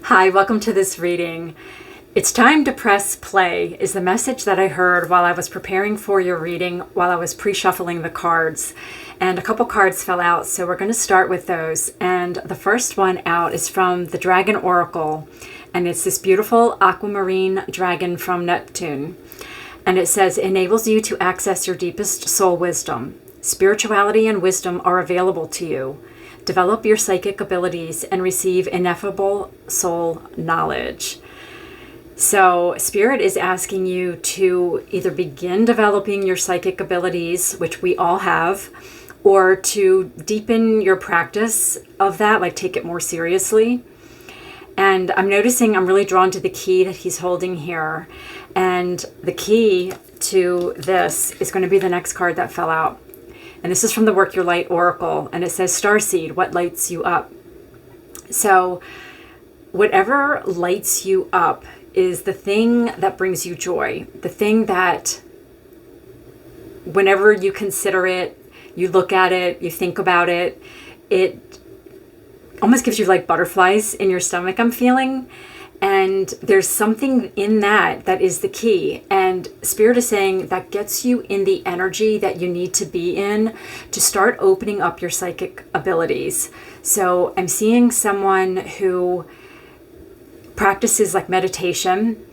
Hi, welcome to this reading. It's time to press play is the message that I heard while I was preparing for your reading, while I was pre-shuffling the cards. And a couple cards fell out, so we're going to start with those. And the first one out is from the Dragon Oracle. And it's this beautiful aquamarine dragon from Neptune. And it says, enables you to access your deepest soul wisdom. Spirituality and wisdom are available to you. Develop your psychic abilities and receive ineffable soul knowledge. So Spirit is asking you to either begin developing your psychic abilities, which we all have, or to deepen your practice of that, like take it more seriously. And I'm noticing I'm really drawn to the key that he's holding here. And the key to this is going to be the next card that fell out. And this is from the Work Your Light Oracle. And it says, Starseed, what lights you up? So whatever lights you up is the thing that brings you joy. The thing that whenever you consider it, you look at it, you think about it, it almost gives you like butterflies in your stomach, I'm feeling. And there's something in that is the key. And Spirit is saying that gets you in the energy that you need to be in to start opening up your psychic abilities. So I'm seeing someone who practices like meditation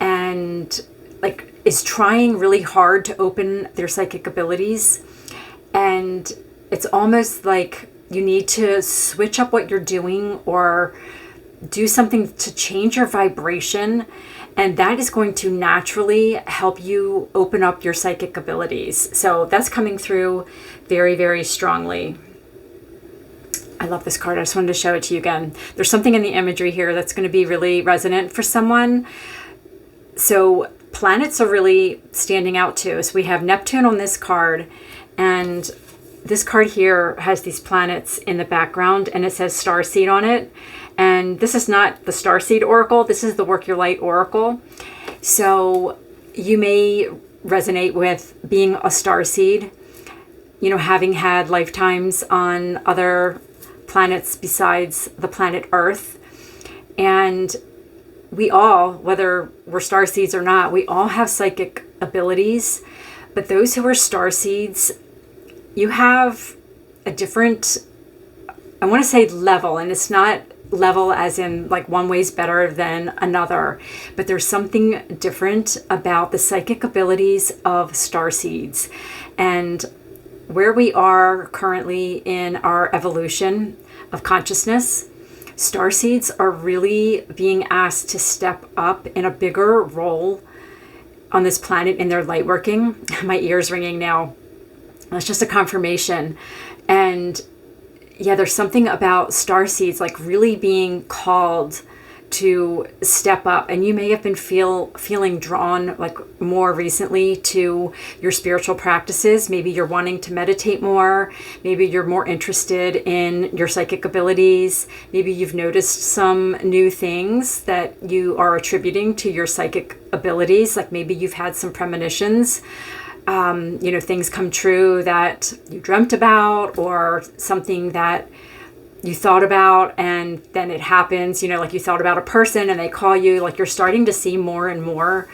and like is trying really hard to open their psychic abilities. And it's almost like you need to switch up what you're doing or do something to change your vibration, and that is going to naturally help you open up your psychic abilities. So that's coming through very, very strongly. I love this card. I just wanted to show it to you again. There's something in the imagery here that's going to be really resonant for someone. So planets are really standing out too. So we have Neptune on this card, and this card here has these planets in the background, and it says Starseed on it. And this is not the Starseed Oracle. This is the Work Your Light Oracle. So you may resonate with being a starseed, you know, having had lifetimes on other planets besides the planet Earth. And we all, whether we're starseeds or not, we all have psychic abilities. But those who are starseeds, you have a different, I want to say level, and it's not level as in like one way's better than another, but there's something different about the psychic abilities of starseeds. And where we are currently in our evolution of consciousness, starseeds are really being asked to step up in a bigger role on this planet in their light working. My ear's ringing now. That's just a confirmation. And yeah, there's something about starseeds like really being called to step up. And you may have been feeling drawn like more recently to your spiritual practices. Maybe you're wanting to meditate more. Maybe you're more interested in your psychic abilities. Maybe you've noticed some new things that you are attributing to your psychic abilities. Like maybe you've had some premonitions. You know, things come true that you dreamt about, or something that you thought about and then it happens, you know, like you thought about a person and they call you, like you're starting to see more and more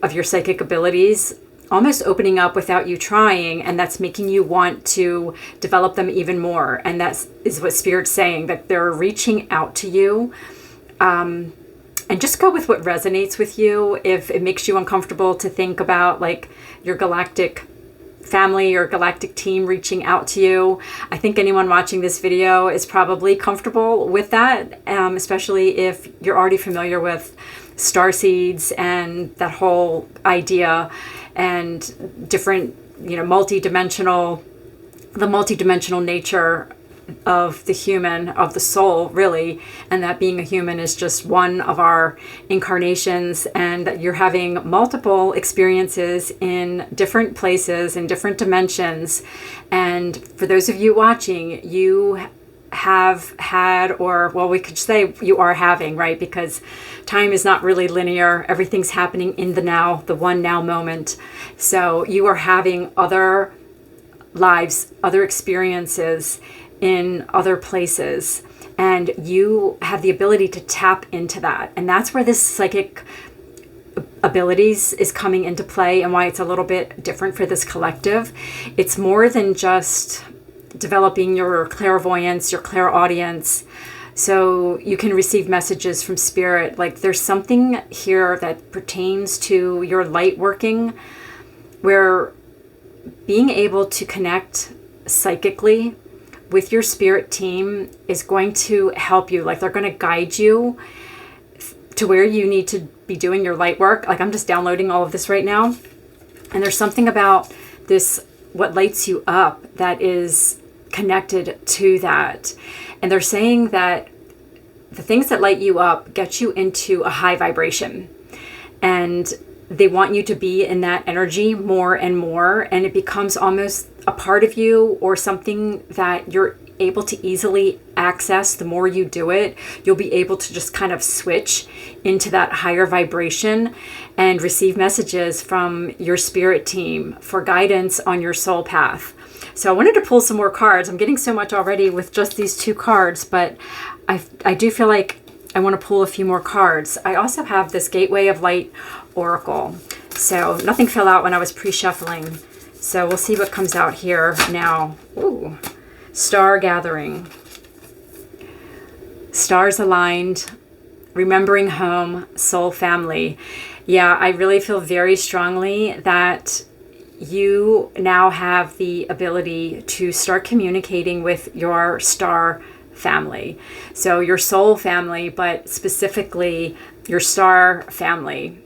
of your psychic abilities almost opening up without you trying. And that's making you want to develop them even more. And that is what Spirit's saying, that they're reaching out to you. And just go with what resonates with you. If it makes you uncomfortable to think about like your galactic family or galactic team reaching out to you, I think anyone watching this video is probably comfortable with that, especially if you're already familiar with starseeds and that whole idea and different, you know, the multidimensional nature of the human, of the soul, really, and that being a human is just one of our incarnations, and that you're having multiple experiences in different places, in different dimensions. And for those of you watching, you have had, or well, we could say you are having, right? Because time is not really linear. Everything's happening in the now, the one now moment. So you are having other lives, other experiences in other places. And you have the ability to tap into that. And that's where this psychic abilities is coming into play, and why it's a little bit different for this collective. It's more than just developing your clairvoyance, your clairaudience, so you can receive messages from spirit. Like, there's something here that pertains to your light working, where being able to connect psychically with your spirit team is going to help you. Like, they're going to guide you to where you need to be doing your light work. Like, I'm just downloading all of this right now. And there's something about this, what lights you up, that is connected to that. And they're saying that the things that light you up get you into a high vibration. And they want you to be in that energy more and more. And it becomes almost a part of you, or something that you're able to easily access. The more you do it, you'll be able to just kind of switch into that higher vibration and receive messages from your spirit team for guidance on your soul path. So I wanted to pull some more cards. I'm getting so much already with just these 2 cards, but I do feel like I want to pull a few more cards. I also have this Gateway of Light Oracle. So nothing fell out when I was pre-shuffling. So we'll see what comes out here now. Ooh. Star gathering, stars aligned, remembering home, soul family. Yeah, I really feel very strongly that you now have the ability to start communicating with your star family. So your soul family, but specifically your star family.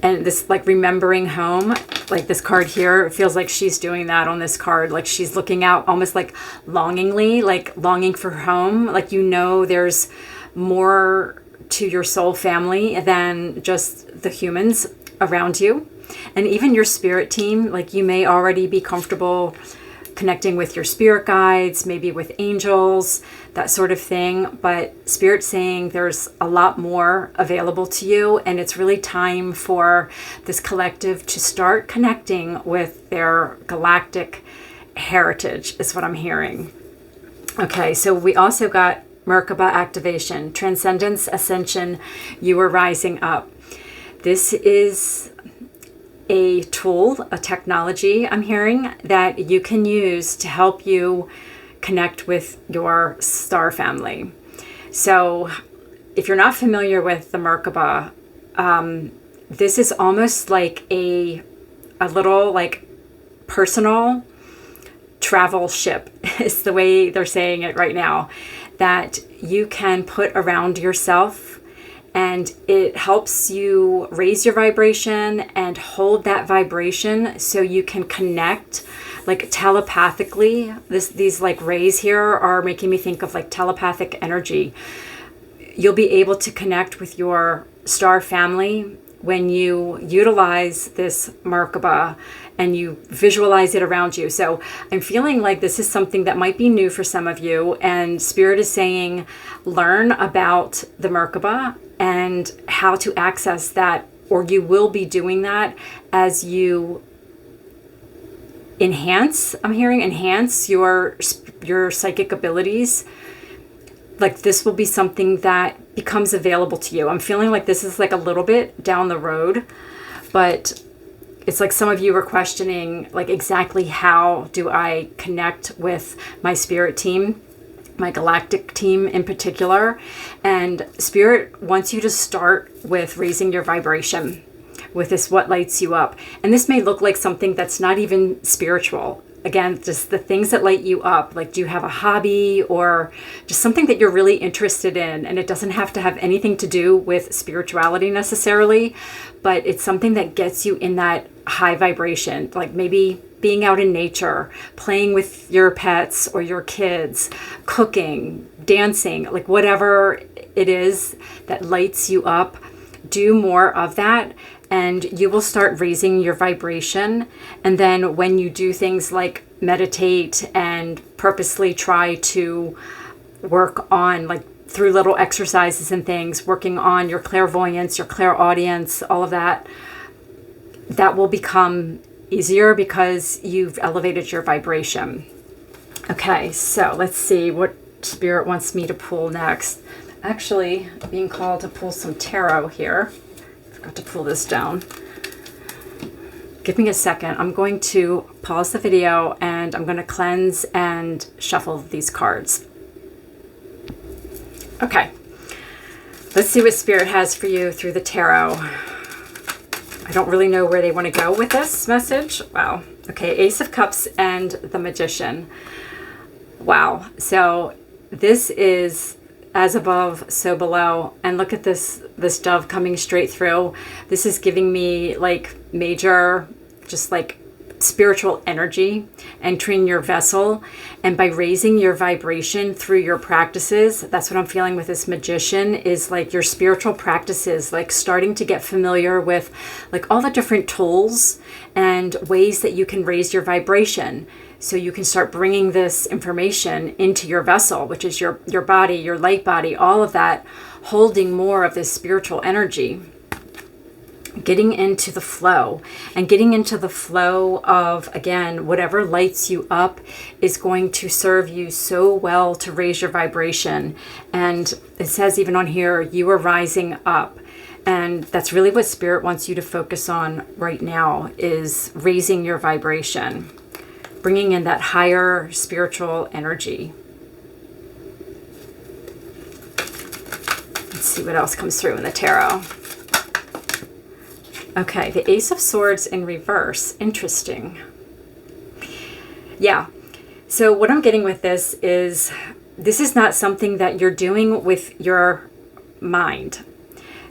And this, like, remembering home, like this card here, it feels like she's doing that on this card. Like, she's looking out almost like longingly, like longing for home. Like, you know, there's more to your soul family than just the humans around you. And even your spirit team, like, you may already be comfortable connecting with your spirit guides, maybe with angels, that sort of thing. But Spirit's saying there's a lot more available to you, and it's really time for this collective to start connecting with their galactic heritage, is what I'm hearing. Okay, so we also got Merkaba activation, transcendence, ascension, you are rising up. This is a tool, a technology, I'm hearing, that you can use to help you connect with your star family. So if you're not familiar with the Merkaba, this is almost like a little, like, personal travel ship is the way they're saying it right now, that you can put around yourself. And it helps you raise your vibration and hold that vibration so you can connect, like, telepathically. These like rays here are making me think of like telepathic energy. You'll be able to connect with your star family when you utilize this Merkaba and you visualize it around you. So I'm feeling like this is something that might be new for some of you, and Spirit is saying learn about the Merkaba and how to access that, or you will be doing that as you enhance, I'm hearing enhance your psychic abilities. Like, this will be something that becomes available to you. I'm feeling like this is like a little bit down the road, but it's like some of you are questioning, like, exactly how do I connect with my spirit team, my galactic team in particular. And Spirit wants you to start with raising your vibration with this, what lights you up. And this may look like something that's not even spiritual. Again, just the things that light you up. Like, do you have a hobby or just something that you're really interested in? And it doesn't have to have anything to do with spirituality necessarily, but it's something that gets you in that high vibration. Like maybe being out in nature, playing with your pets or your kids, cooking, dancing, like whatever it is that lights you up. Do more of that, and you will start raising your vibration. And then when you do things like meditate and purposely try to work on, like through little exercises and things, working on your clairvoyance, your clairaudience, all of that, that will become easier because you've elevated your vibration. Okay, so let's see what Spirit wants me to pull next. Actually, being called to pull some tarot here. Forgot to pull this down. Give me a second. I'm going to pause the video and I'm going to cleanse and shuffle these cards. Okay, let's see what Spirit has for you through the tarot. I don't really know where they want to go with this message. Wow. Okay, Ace of Cups and the Magician. Wow. So this is as above, so below. And look at this dove coming straight through. This is giving me like major, just like spiritual energy entering your vessel. And by raising your vibration through your practices, that's what I'm feeling with this Magician, is like your spiritual practices, like starting to get familiar with like all the different tools and ways that you can raise your vibration. So you can start bringing this information into your vessel, which is your body, your light body, all of that, holding more of this spiritual energy. Getting into the flow, and getting into the flow of, again, whatever lights you up is going to serve you so well to raise your vibration. And it says even on here, you are rising up. And that's really what Spirit wants you to focus on right now, is raising your vibration, bringing in that higher spiritual energy. Let's see what else comes through in the tarot. Okay, the Ace of Swords in reverse. Interesting. Yeah. So what I'm getting with this is not something that you're doing with your mind.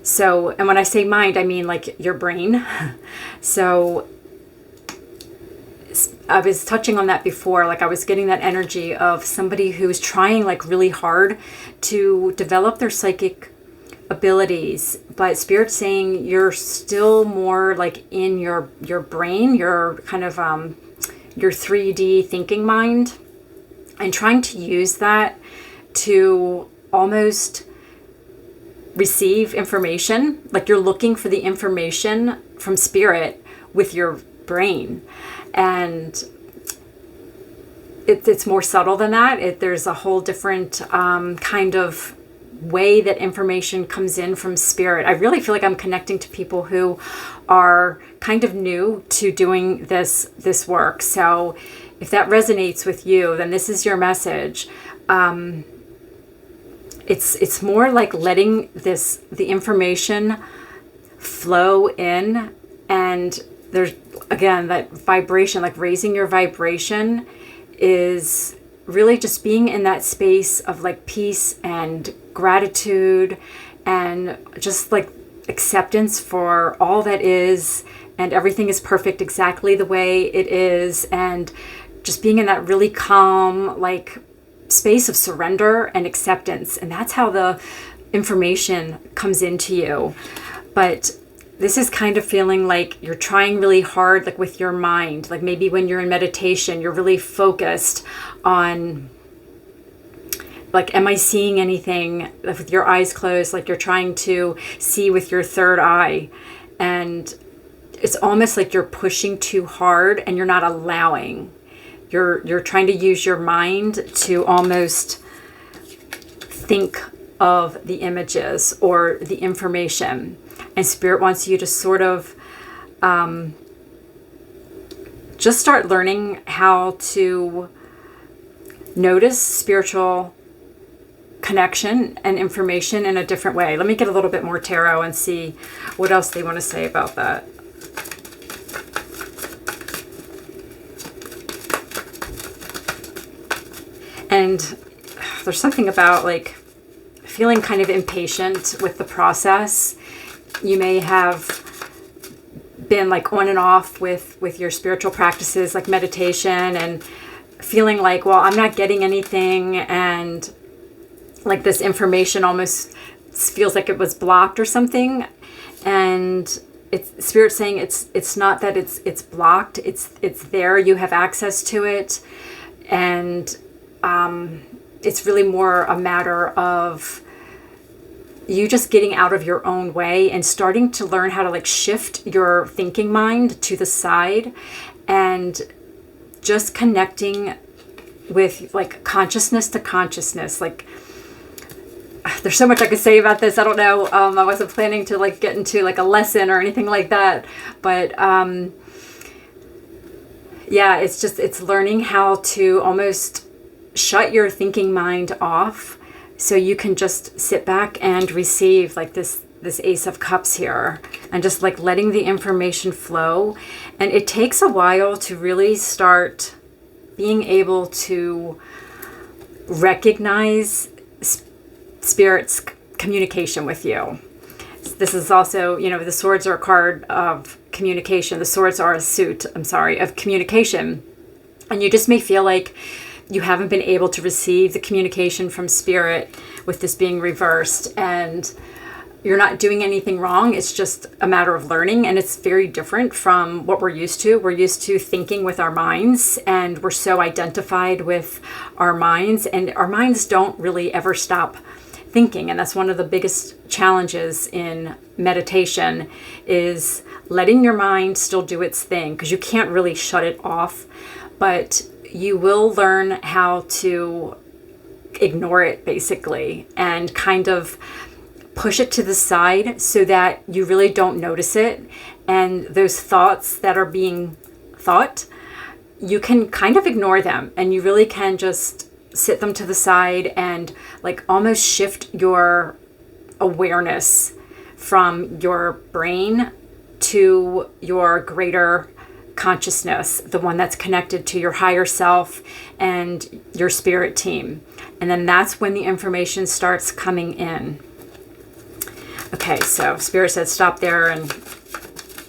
So, and when I say mind, I mean like your brain. So I was touching on that before, like I was getting that energy of somebody who's trying like really hard to develop their psychic abilities, but Spirit's saying you're still more like in your brain, your kind of your 3D thinking mind, and trying to use that to almost receive information. Like you're looking for the information from Spirit with your brain, and it's more subtle than that. There's a whole different kind of way that information comes in from Spirit. I really feel like I'm connecting to people who are kind of new to doing this work. So if that resonates with you, then this is your message. It's more like letting the information flow in, and there's again that vibration, like raising your vibration is really just being in that space of like peace and gratitude and just like acceptance for all that is, and everything is perfect exactly the way it is, and just being in that really calm like space of surrender and acceptance. And that's how the information comes into you. But this is kind of feeling like you're trying really hard, like with your mind, like maybe when you're in meditation, you're really focused on like, am I seeing anything with your eyes closed? Like you're trying to see with your third eye, and it's almost like you're pushing too hard and you're not allowing. You're trying to use your mind to almost think of the images or the information. And Spirit wants you to sort of just start learning how to notice spiritual connection and information in a different way. Let me get a little bit more tarot and see what else they want to say about that. And there's something about like feeling kind of impatient with the process. You may have been like on and off with your spiritual practices, like meditation, and feeling like, well, I'm not getting anything, and like this information almost feels like it was blocked or something. And it's Spirit saying it's not that it's blocked, it's there, you have access to it, and it's really more a matter of you just getting out of your own way and starting to learn how to like shift your thinking mind to the side and just connecting with like consciousness to consciousness. Like, there's so much I could say about this. I don't know. I wasn't planning to like get into like a lesson or anything like that, but yeah, it's learning how to almost shut your thinking mind off so you can just sit back and receive like this Ace of Cups here, and just like letting the information flow. And it takes a while to really start being able to recognize Spirit's communication with you. This is also, you know, the swords are a card of communication. The swords are a suit, of communication. And you just may feel like you haven't been able to receive the communication from Spirit with this being reversed. And you're not doing anything wrong. It's just a matter of learning. And it's very different from what we're used to. We're used to thinking with our minds, and we're so identified with our minds. And our minds don't really ever stop thinking. And that's one of the biggest challenges in meditation, is letting your mind still do its thing, because you can't really shut it off, but you will learn how to ignore it basically, and kind of push it to the side so that you really don't notice it. And those thoughts that are being thought, you can kind of ignore them, and you really can just sit them to the side and like almost shift your awareness from your brain to your greater consciousness, the one that's connected to your higher self and your spirit team. And then that's when the information starts coming in. Okay, so Spirit said stop there and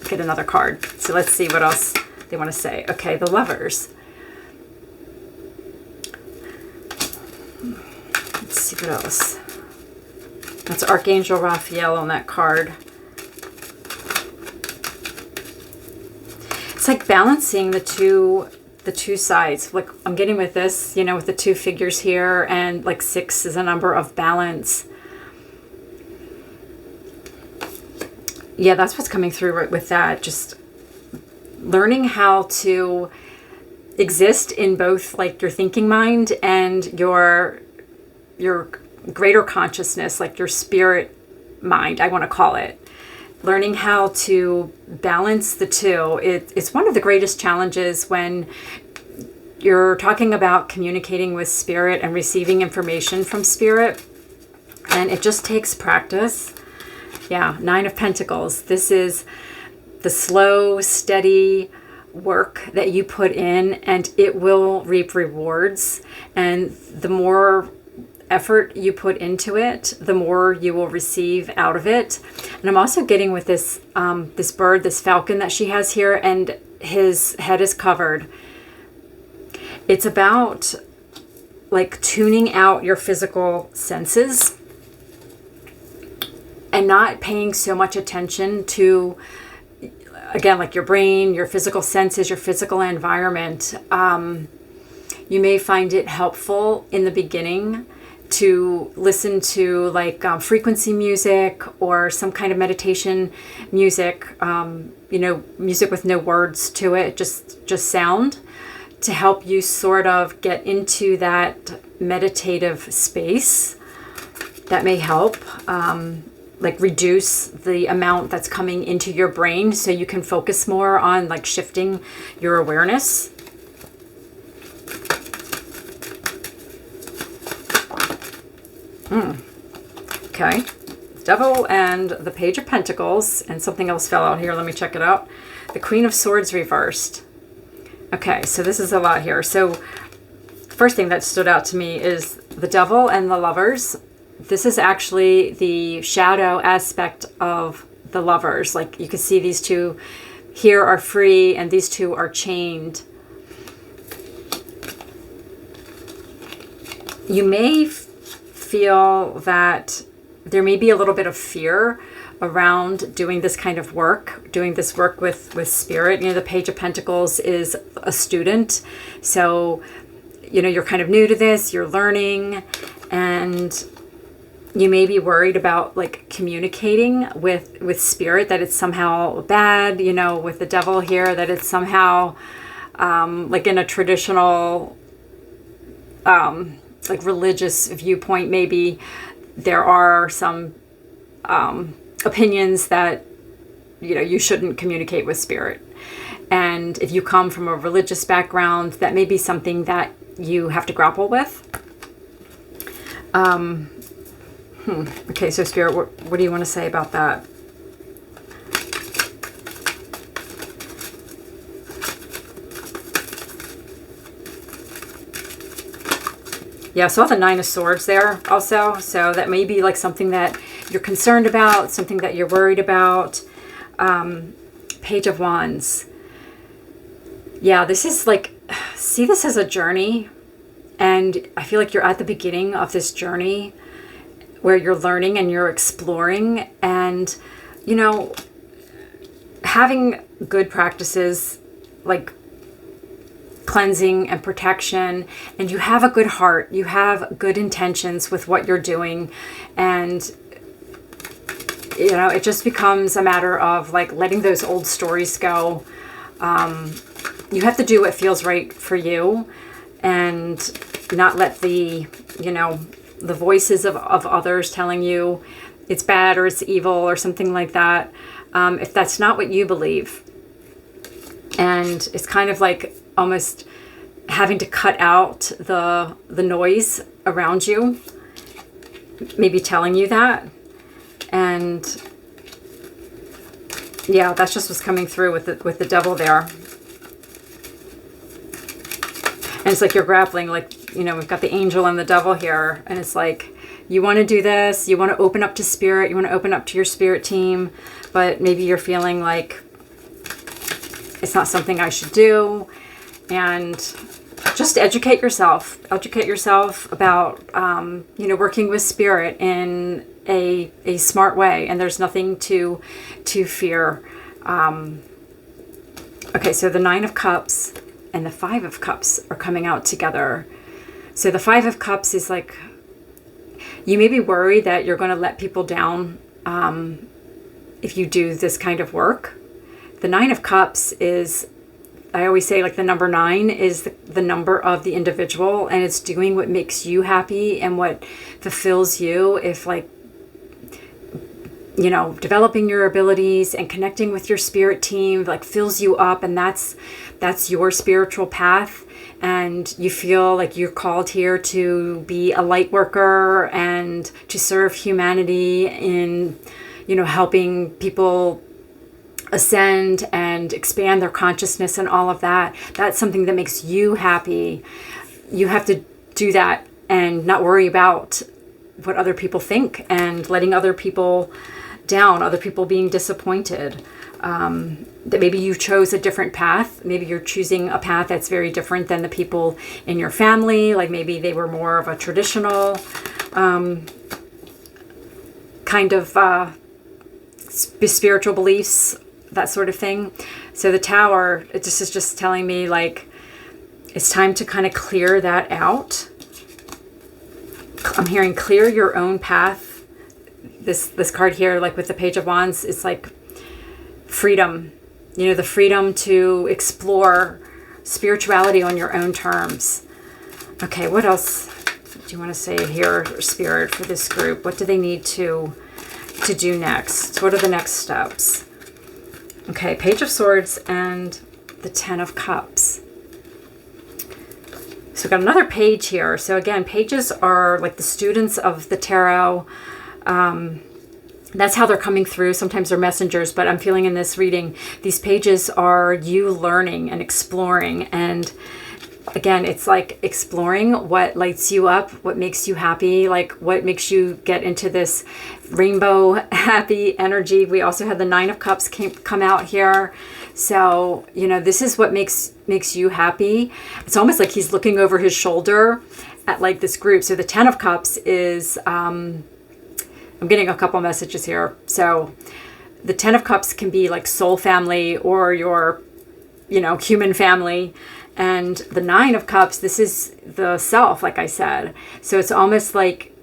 get another card. So let's see what else they want to say. Okay, the Lovers. Let's see what else. That's Archangel Raphael on that card. It's like balancing the two sides. Like I'm getting with this, you know, with the two figures here, and like 6 is a number of balance. Yeah, that's what's coming through with that. Just learning how to exist in both like your thinking mind and your greater consciousness, like your spirit mind, I want to call it. Learning how to balance the two. It's one of the greatest challenges when you're talking about communicating with Spirit and receiving information from Spirit. And it just takes practice. Yeah, 9 of Pentacles. This is the slow, steady work that you put in, and it will reap rewards. And the more effort you put into it, the more you will receive out of it. And I'm also getting with this this bird, this falcon that she has here, and his head is covered. It's about like tuning out your physical senses and not paying so much attention to, again, like your brain, your physical senses, your physical environment. You may find it helpful in the beginning to listen to like frequency music or some kind of meditation music, you know, music with no words to it, just sound, to help you sort of get into that meditative space. That may help, like reduce the amount that's coming into your brain so you can focus more on like shifting your awareness. Okay, Devil and the Page of Pentacles, and something else fell out here. Let me check it out. The Queen of Swords reversed. Okay, so this is a lot here. So first thing that stood out to me is the Devil and the Lovers. This is actually the shadow aspect of the Lovers. Like you can see these two here are free and these two are chained. You may feel that there may be a little bit of fear around doing this kind of work, doing this work with Spirit. You know, the Page of Pentacles is a student. So, you know, you're kind of new to this, you're learning, and you may be worried about like communicating with Spirit, that it's somehow bad, you know, with the Devil here, that it's somehow like in a traditional like religious viewpoint, maybe there are some opinions that, you know, you shouldn't communicate with spirit. And if you come from a religious background, that may be something that you have to grapple with. Okay, so Spirit, what do you want to say about that? Yeah, I saw the Nine of Swords there also. So that may be like something that you're concerned about, something that you're worried about. Page of Wands. Yeah, this is like, see this as a journey. And I feel like you're at the beginning of this journey where you're learning and you're exploring. And, you know, having good practices like cleansing and protection, and you have a good heart, you have good intentions with what you're doing, and you know, it just becomes a matter of like letting those old stories go. You have to do what feels right for you and not let the, you know, the voices of others telling you it's bad or it's evil or something like that, if that's not what you believe. And it's kind of like almost having to cut out the noise around you, maybe telling you that. And yeah, that's just what's coming through with the devil there. And it's like you're grappling, like, you know, we've got the angel and the devil here, and it's like you want to do this, you want to open up to spirit, you want to open up to your spirit team, but maybe you're feeling like it's not something I should do. And just educate yourself about, you know, working with spirit in a smart way. And there's nothing to fear. Okay, so the Nine of Cups and the Five of Cups are coming out together. So the Five of Cups is like, you may be worried that you're going to let people down if you do this kind of work. The Nine of Cups is, I always say, like, the number 9 is the number of the individual, and it's doing what makes you happy and what fulfills you. If, like, you know, developing your abilities and connecting with your spirit team, like, fills you up, and that's your spiritual path, and you feel like you're called here to be a light worker and to serve humanity in, you know, helping people ascend and expand their consciousness and all of that. That's something that makes you happy. You have to do that and not worry about what other people think and letting other people down, other people being disappointed. That maybe you chose a different path. Maybe you're choosing a path that's very different than the people in your family. Like maybe they were more of a traditional kind of spiritual beliefs, that sort of thing. So the Tower, it just is just telling me, like, it's time to kind of clear that out. I'm hearing clear your own path. This card here, like with the Page of Wands, it's like freedom. You know, the freedom to explore spirituality on your own terms. Okay, what else do you want to say here, Spirit, for this group? What do they need to do next? What are the next steps? Okay, Page of Swords and the Ten of Cups. So we've got another page here. So again, pages are like the students of the tarot. That's how they're coming through. Sometimes they're messengers, but I'm feeling in this reading, these pages are you learning and exploring. And again, it's like exploring what lights you up, what makes you happy, like what makes you get into this rainbow happy energy. We also had the Nine of Cups come out here. So, you know, this is what makes you happy. It's almost like he's looking over his shoulder at like this group. So the Ten of Cups is, I'm getting a couple messages here. So the Ten of Cups can be like soul family or your, you know, human family. And the Nine of Cups, this is the self, like I said. So it's almost like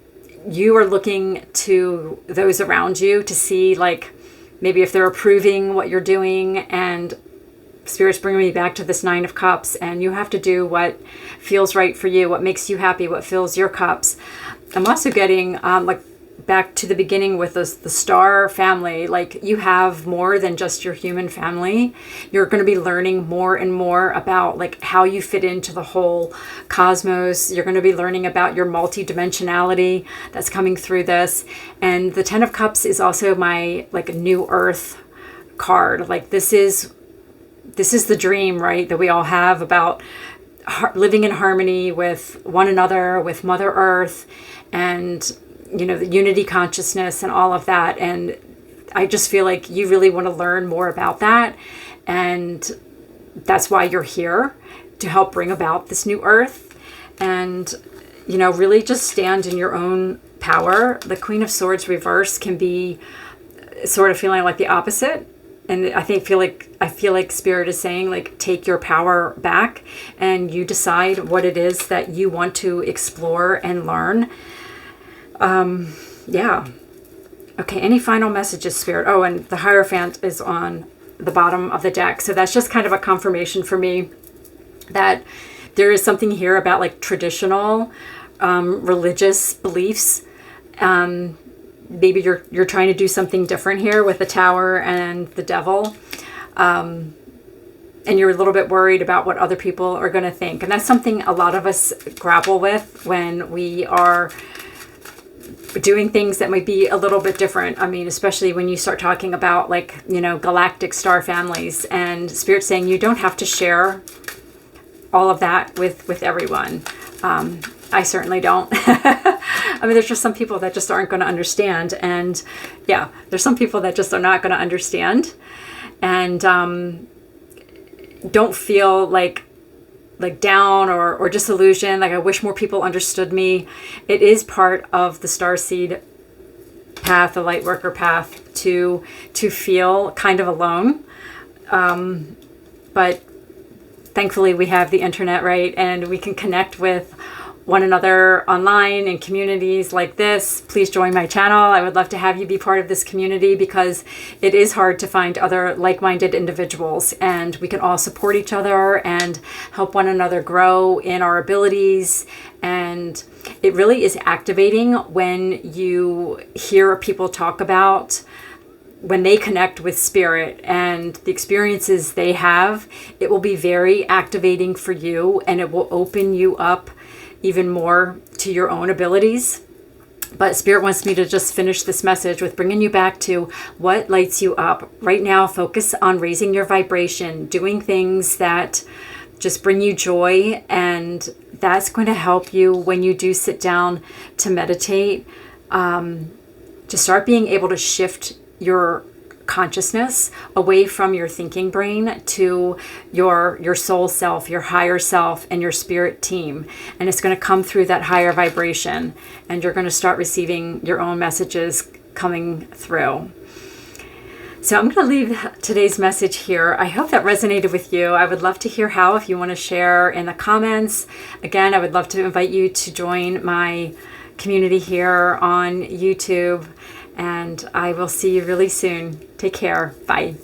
you are looking to those around you to see, like, maybe if they're approving what you're doing and Spirit's bringing me back to this Nine of Cups, and you have to do what feels right for you, what makes you happy, what fills your cups. I'm also getting like back to the beginning with the star family. Like, you have more than just your human family. You're going to be learning more and more about like how you fit into the whole cosmos. You're going to be learning about your multidimensionality that's coming through this. And the Ten of Cups is also my like new earth card. Like, this is the dream, right, that we all have about living in harmony with one another, with Mother Earth, and you know, the unity consciousness and all of that. And I just feel like you really want to learn more about that. And that's why you're here, to help bring about this new earth. And, you know, really just stand in your own power. The Queen of Swords reverse can be sort of feeling like the opposite. And I feel like Spirit is saying, like, take your power back and you decide what it is that you want to explore and learn. Yeah. Okay, any final messages, Spirit? Oh, and the Hierophant is on the bottom of the deck. So that's just kind of a confirmation for me that there is something here about like traditional religious beliefs. Maybe you're trying to do something different here with the Tower and the Devil. And you're a little bit worried about what other people are going to think. And that's something a lot of us grapple with when we are doing things that might be a little bit different. I mean, especially when you start talking about like, you know, galactic star families, and Spirit saying you don't have to share all of that with everyone. I certainly don't. I mean, there's just some people that just aren't going to understand. And yeah, there's some people that just are not going to understand. And don't feel like down or disillusioned. Like, I wish more people understood me. It is part of the Starseed path, the Lightworker path, to feel kind of alone. But thankfully we have the internet, right? And we can connect with one another online in communities like this. Please join my channel. I would love to have you be part of this community, because it is hard to find other like-minded individuals, and we can all support each other and help one another grow in our abilities. And it really is activating when you hear people talk about when they connect with Spirit and the experiences they have. It will be very activating for you, and it will open you up even more to your own abilities. But Spirit wants me to just finish this message with bringing you back to what lights you up. Right now, focus on raising your vibration, doing things that just bring you joy, and that's going to help you when you do sit down to meditate, to start being able to shift your consciousness away from your thinking brain to your soul self, your higher self, and your spirit team. And it's going to come through that higher vibration, and you're going to start receiving your own messages coming through. So I'm going to leave today's message here. I hope that resonated with you. I would love to hear how, if you want to share in the comments. Again, I would love to invite you to join my community here on YouTube. And I will see you really soon. Take care. Bye.